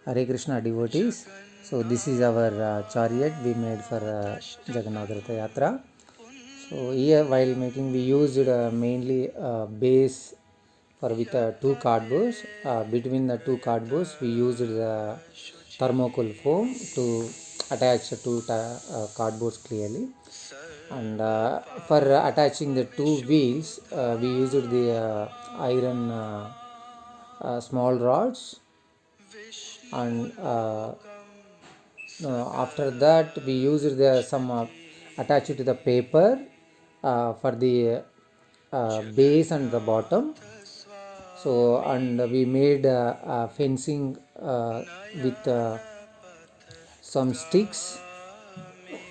Hare Krishna devotees. So this is our chariot we made for Jagannath Ratha Yatra. So here while making we used mainly base for with two cardboards. Between the two cardboards we used the thermocol foam to attach two cardboards clearly. And for attaching the two wheels we used the iron small rods. And after that we used the some attached to the paper for the base and the bottom. So and we made fencing with some sticks.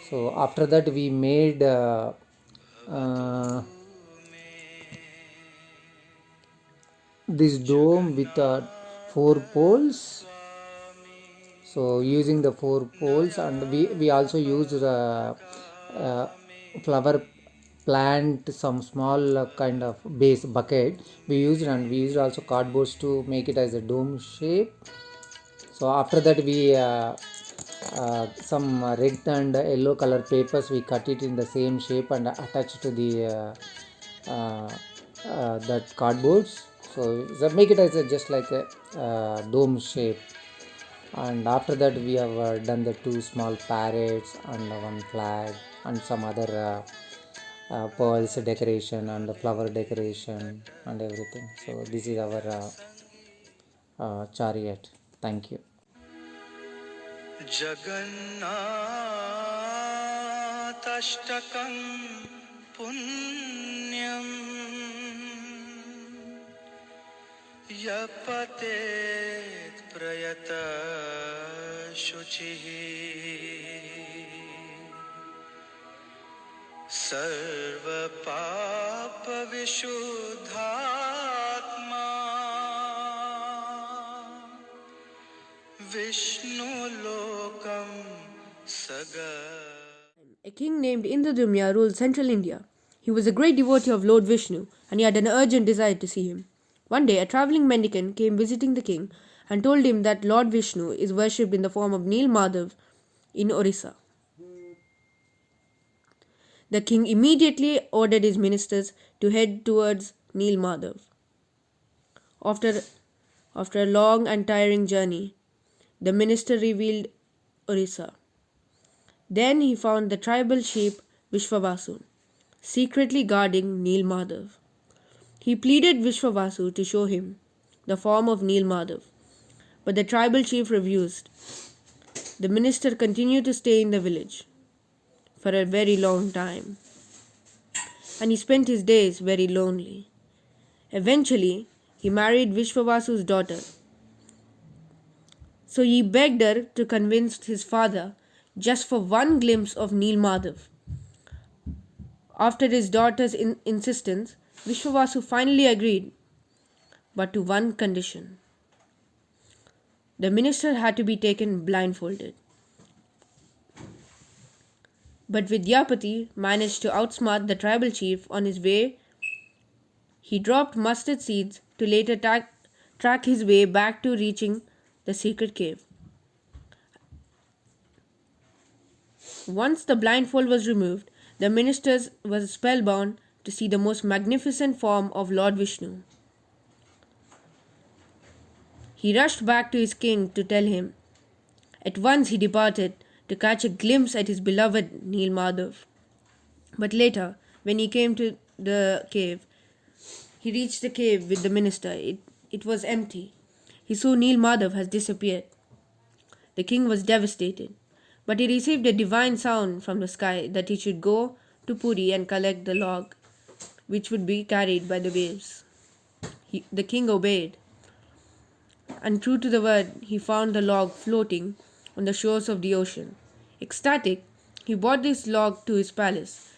So after that we made uh, this dome with four poles. So using the four poles, and we also used uh, flower plant, some small kind of base bucket we used, and we used also cardboards to make it as a dome shape. So after that we some red and yellow color papers we cut it in the same shape and attached to the that cardboards. So that make it as a just like a dome shape. And after that we have done the two small parrots and one flag and some other pearls decoration and the flower decoration and everything. So this is our chariot. Thank you. जगन्नाथाष्टकं पुण्यम् यः पतेत् प्रयतः शुचिः सर्वपापविशुद्धात्मा विष्णुलोकं सगा. A king named Indradumya ruled central India. He was a great devotee of Lord Vishnu, and he had an urgent desire to see him. One day, a traveling mendicant came visiting the king and told him that Lord Vishnu is worshipped in the form of Neel Madhav in Orissa. The king immediately ordered his ministers to head towards Neel Madhav. After a long and tiring journey, the minister revealed Orissa. Then he found the tribal chief Vishwavasu secretly guarding Neel Madhav. He pleaded Vishwavasu to show him the form of Neel Madhav, but the tribal chief refused. The minister continued to stay in the village for a very long time, and he spent his days very lonely. Eventually, he married Vishwavasu's daughter. So he begged her to convince his father just for one glimpse of Neel Madhav. After his daughter's insistence, Vishwavasu finally agreed, but to one condition. The minister had to be taken blindfolded. But Vidyapati managed to outsmart the tribal chief on his way. He dropped mustard seeds to later track his way back to reaching the secret cave. Once the blindfold was removed, the minister was spellbound to see the most magnificent form of Lord Vishnu. He rushed back to his king to tell him. At once he departed to catch a glimpse at his beloved Neel Madhav. But later, when he came to the cave, he reached the cave with the minister. It was empty. He saw Neel Madhav has disappeared. The king was devastated, but he received a divine sound from the sky that he should go to Puri and collect the log, which would be carried by the waves. The king obeyed, and true to the word, he found the log floating on the shores of the ocean. Ecstatic, he brought this log to his palace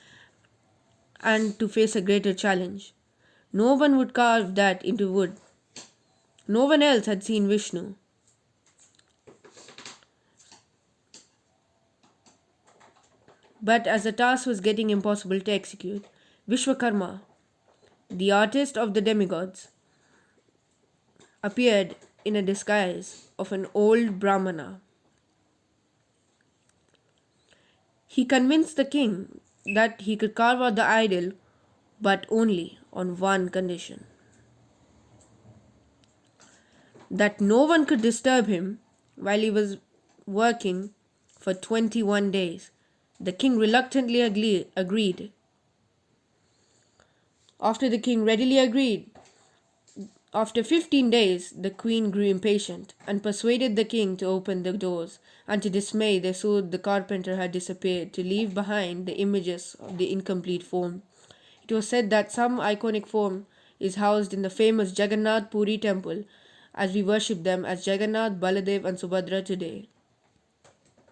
and to face a greater challenge. No one would carve that into wood. No one else had seen Vishnu. But as the task was getting impossible to execute, Vishwakarma, the artist of the demigods, appeared in a disguise of an old Brahmana. He convinced the king that he could carve out the idol, but only on one condition: that no one could disturb him while he was working for 21 days. The king reluctantly agreed. After the king readily agreed, after 15 days, the queen grew impatient and persuaded the king to open the doors, and to dismay, they saw the carpenter had disappeared to leave behind the images of the incomplete form. It was said that some iconic form is housed in the famous Jagannath Puri temple, as we worship them as Jagannath, Baladev, and Subhadra today.